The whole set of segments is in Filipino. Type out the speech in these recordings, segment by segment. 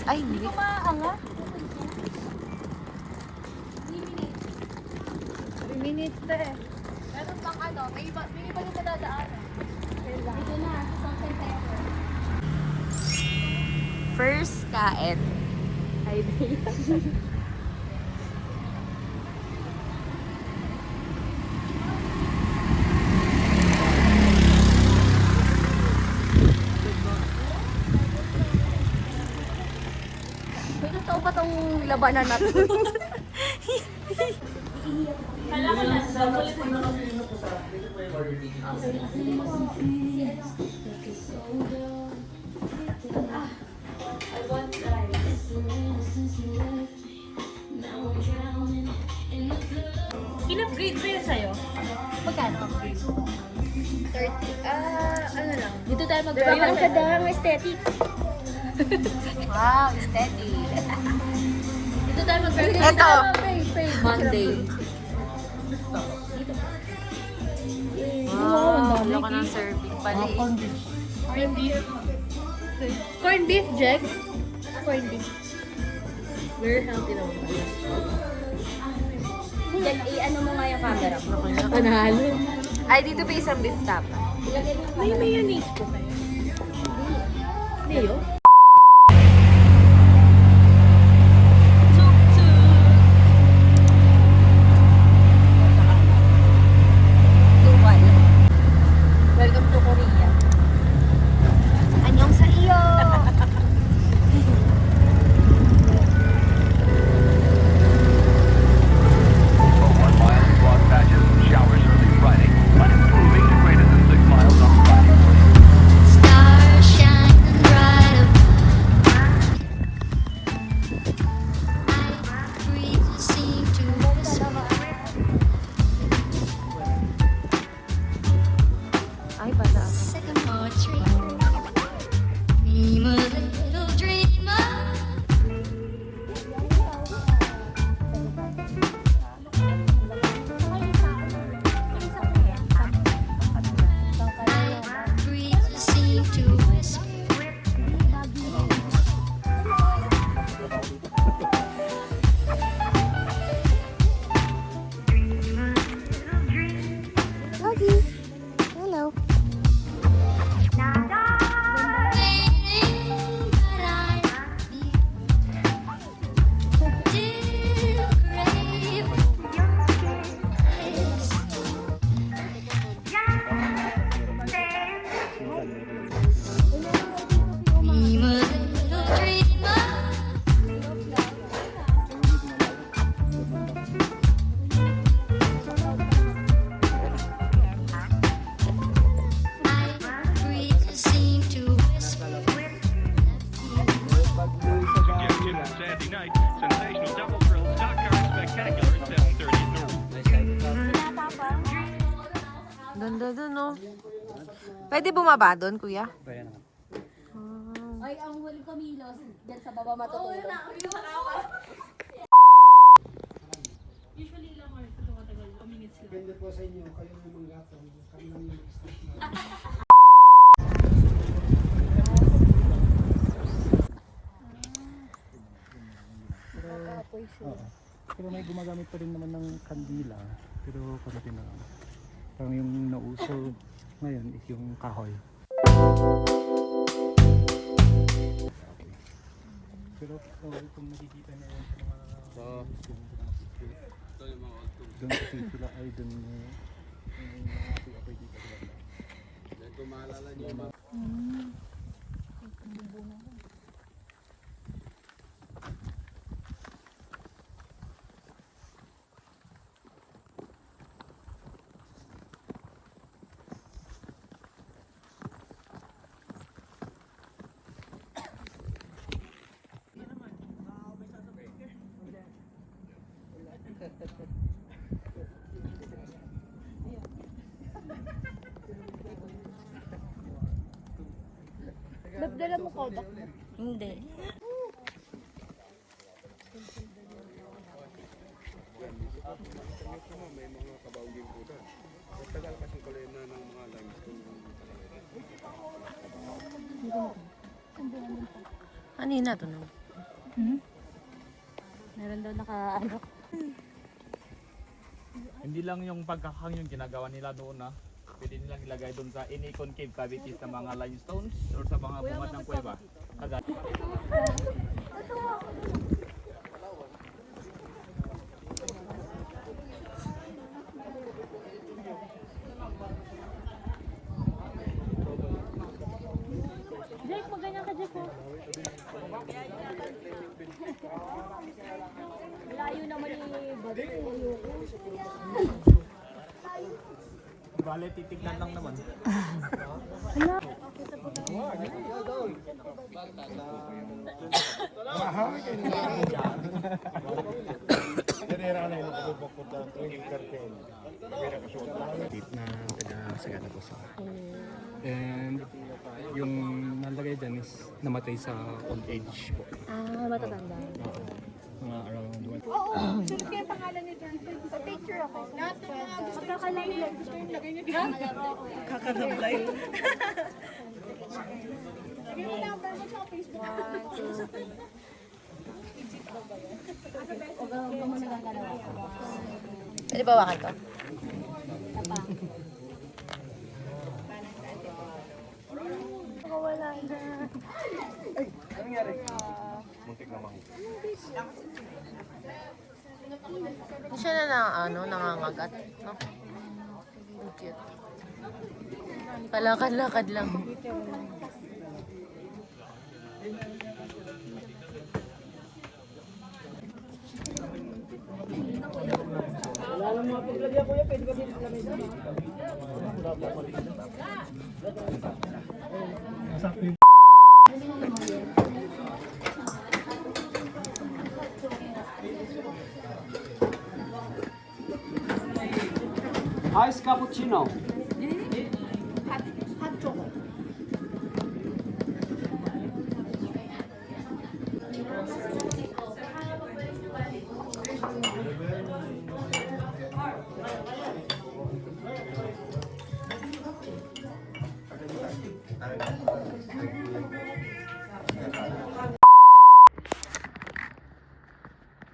Ay, hindi. Hindi ko maangat. 3 minutes na eh. Meron pang ano, may iba yung nadadaanan. Dito na, something pepper. First kain. Idea. Totoo pa tong labanan natin. In-upgrade ba yun sa'yo? Magkano? 30. Ano lang. Dito tayo Diba ang ganda ng aesthetic? Wow, steady. Dito tayo mag-burger. Ito. Monday. Wow, wala ka ng serving pala eh. Corn beef. Corn beef, Jack. Corn beef. Very healthy naman. Yan, ano mo nga yung camera ko. Panalo. Ay, dito pa isang beef tapa. May mayonnaise po kayo. Hindi yun? Duwan. Welcome to Korea. Anyong sa iyo! Stars shining bright I breathe seem to whisper. Ay, bata. Sycamore tree. Dream a little dreamer. I breathe seem to whisper. Lagi. Hello. Waiting, but I still crave your kiss. Dream a little dreamer. I breathe seem to whisper. Suggestion on Saturday night, sensational double thrill stock car spectacular at 7:30 at Norwood. Ganda dun, no? Pwede bumaba dun, kuya? Ay, ang huling kumilos. Diyan sa baba matutulog. Usually lang or ito matagal. 2 minutes lang. Depende po sa inyo, kayo yung manggatong, kami lang yung mag-start na. Oo. Pero may gumagamit pa rin naman ng kandila, pero konti na lang. Parang yung nauso ngayon is yung kahoy. Pero kung nakikita na yun sa mga doon kasi sila ay doon yung apoy dito sila. Nagdala mo Kodak mo? Hindi. May mga kabaugin po doon. Matagal kasing kulay na ng mga limestone. Kanina to, no? Meron daw naka ano. Hindi lang yung pagkakang yung ginagawa nila noon na pwede nilang ilagay doon sa any concave cavities ng mga limestones or sa mga bungad ng kuweba. Agad. Jake, pag ganyan ka, Jake, oh. Layo naman ni Buddy. Bale, titignan lang naman. Na taga-Sagada po sa. And yung nalagay dyan is namatay sa old age po. Ah, matatanda. Mga around Oo, sulit kayo pangalan ni John. Sa picture ako. Lahat ng mga gusto yung lagay niyo dito. Kakalablay. Lagay mo number mo sa Facebook. Huwag mo nagagalaw. Pwede bawakan to? Wala na. Hindi siya na nangangagat. No? Cute. Palakad-lakad lang. Ice cappuccino. Hot chocolate.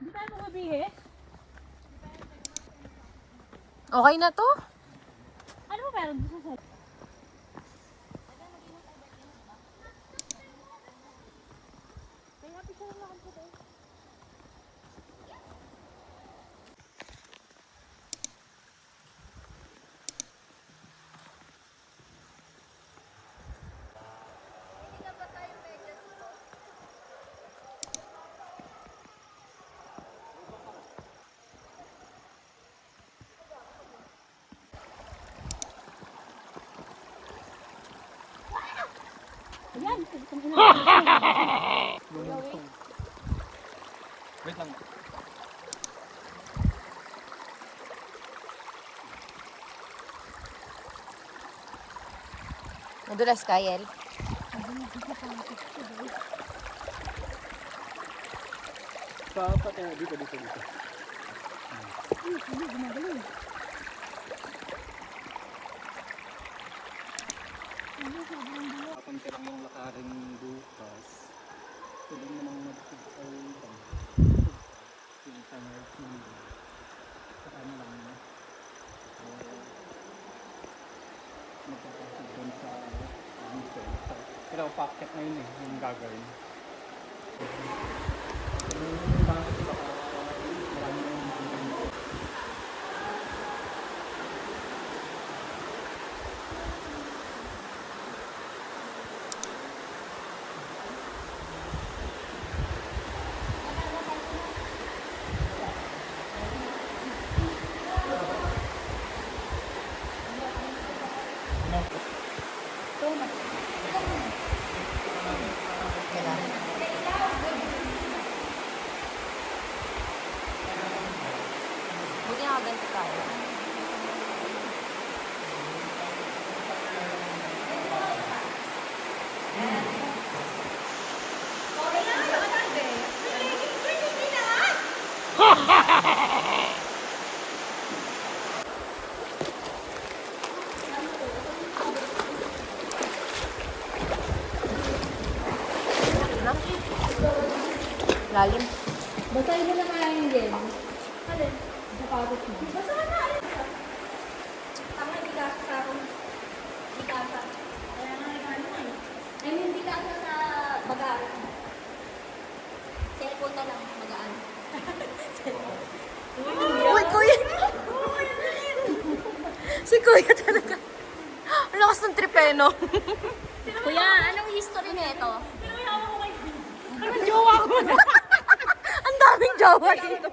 Hindi tayo mabibihis? Okay na to? Ano ba meron dito sa Ayan, Wait lang. Madulas, Kyle. dito. Kapag ka lang yung lakarin bukas, pwede mo nang mag-sigay ito. Yung summer season. Saka na lang na. Magpapasig doon sa weekend. Pero packet na yun yung gagawin. Buti nakaganti tayo. Lalim. Basahin mo na kaya yung gel. Alin? Sapatos mo. Basa ka na. Tama, hindi ka sa akin. Hindi ka sa. Kaya nga nagano eh. I mean, hindi ka sa bagaan. Cellphone na lang, bagaan. Uy, kuya! Si kuya talaga. Ang lakas ng tripeno. Kuya, anong history nito? Ang daming jowa dito.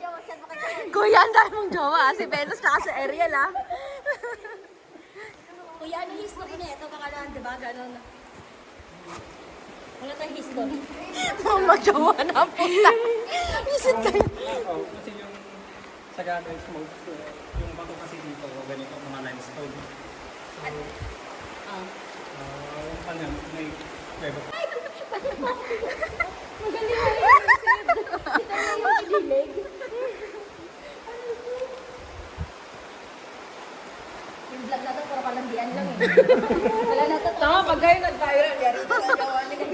Kuya, ang daming jowa. Si Venus na si Ariel, ah. Kuya, anong history nito? Kakalaan, di ba? Ganon. Wala tayong history. Mga jowa na po. Visit kayo. Oo, kasi yung Sagada is most, yung bato kasi dito, ganito mga limestone. Yung kanyang may weba. Magaling na yun. Kita mo yung idilig. Yung vlog na to, puro kalandian lang eh. Wala na to. Tama, pag kayo nag-viral, yari ko na jowa niya.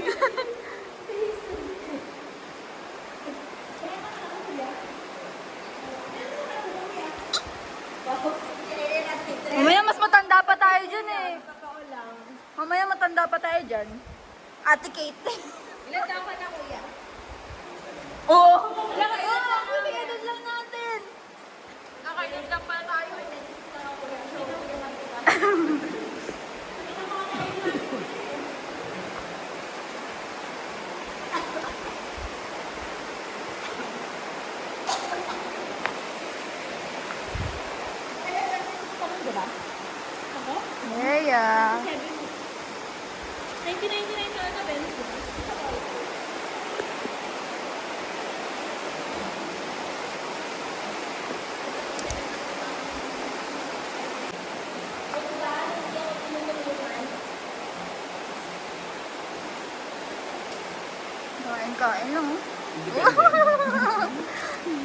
Mamaya mas matanda pa tayo dyan eh. Mamaya matanda pa tayo dyan. Ate Kate. Ilan taon ka na, kuya? Oo. Wala ka, ilan taon ka? Bigyan lang natin. Nakailan lang pala tayo eh. Yeah. 1999 talaga, Ben. Kain lang.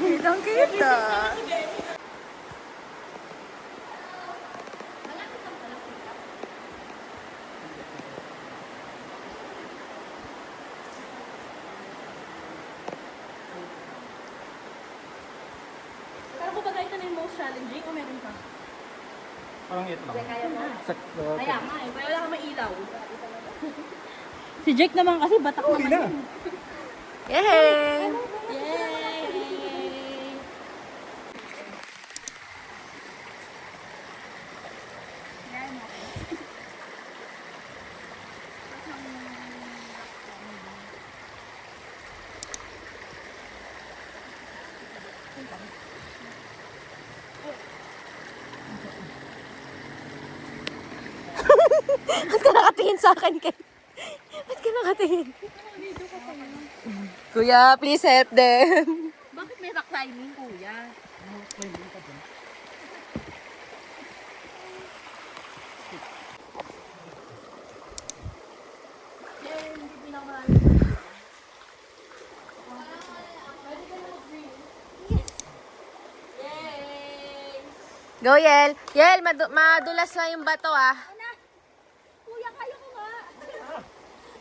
Kitang kita. Pero kung bagay ito na yung most challenging, o meron pa? Parang ito lang. Kaya mo? Sakto. Kaya nga eh, wala kang mailaw. Si Jake naman kasi batak naman yun. Yay! Yay! Ba't ka nakatingin sa akin, Kay? Ba't ka nakatingin? Kuya, please help them. Bakit may rock climbing, kuya? Go, Yel. Yel, madulas lang yung bato, ah. Kuya, kaya ko nga.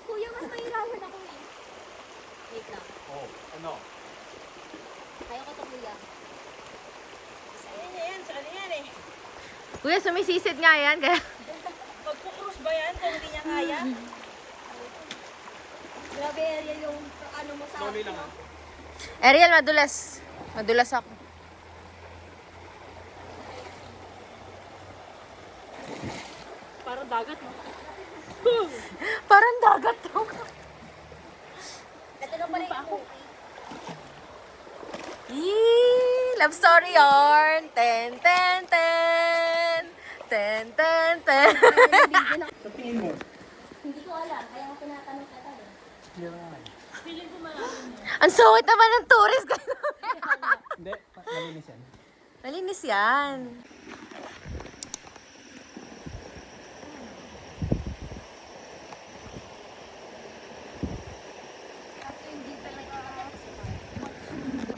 Kuya, mas mahirapan ako eh. Wait lang. Oh, ano? Kaya ko to, kuya. Kuya, sumisisid nga yan. Kaya... Magkukrus ba yan kung hindi niya kaya? Grabe, area yung ano mo sa... Slowly lang ah. Ariel, madulas. Madulas ako. Parang dagat, no? Parang dagat to. Ito na pala yung ako. Yee! Love story yarn. Ten, ten, ten. Ten, ten, ten. Sa tingin mo? Hindi ko alam, kaya ako tinatanong ka tayo. Clear nga eh. Feeling ko malalim. Ang sungit naman ng tourist. Hindi, malinis yan. Malinis yan.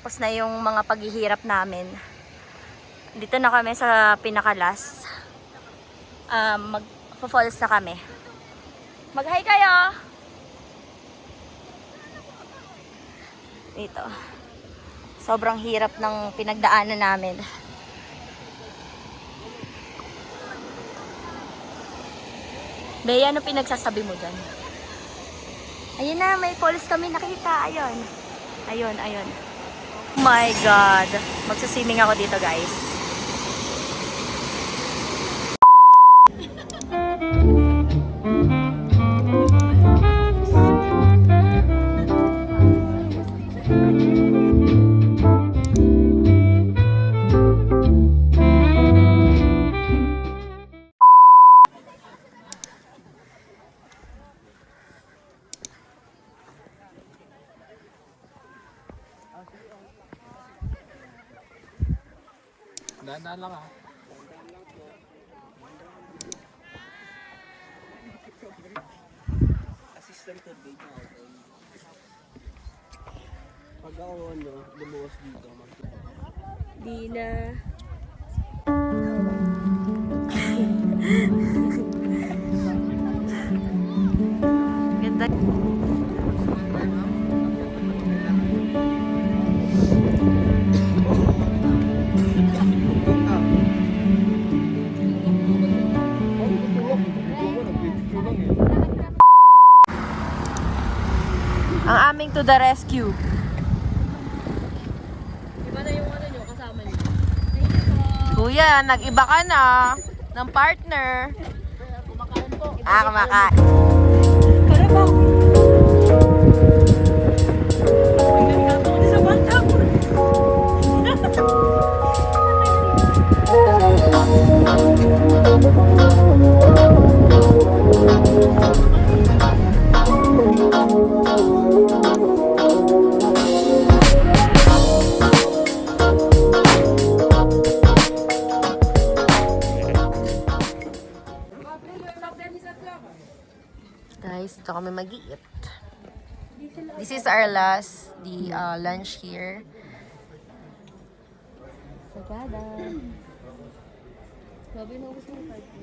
Tapos na yung mga paghihirap namin. Dito na kami sa pinakalas. Mag-falls na kami. Mag-hi kayo! Dito. Sobrang hirap ng pinagdaanan namin. Bea, ano pinagsasabi mo dyan? Ayun na, may police kami nakita. Ayun. Ayun, ayun. My God. Magsaswimming ako dito, guys. Dahan-dahan lang ah. Pag ako lumuwas dito, Di na. Ganda. Ang aming to the rescue. Iba na yung ano nyo, kasama nyo. Kuya, nag-iba ka na ng partner. Kumakain. Guys, ito kami mag-eat. This is our last lunch here. Sagada. Sabi na gusto mo party.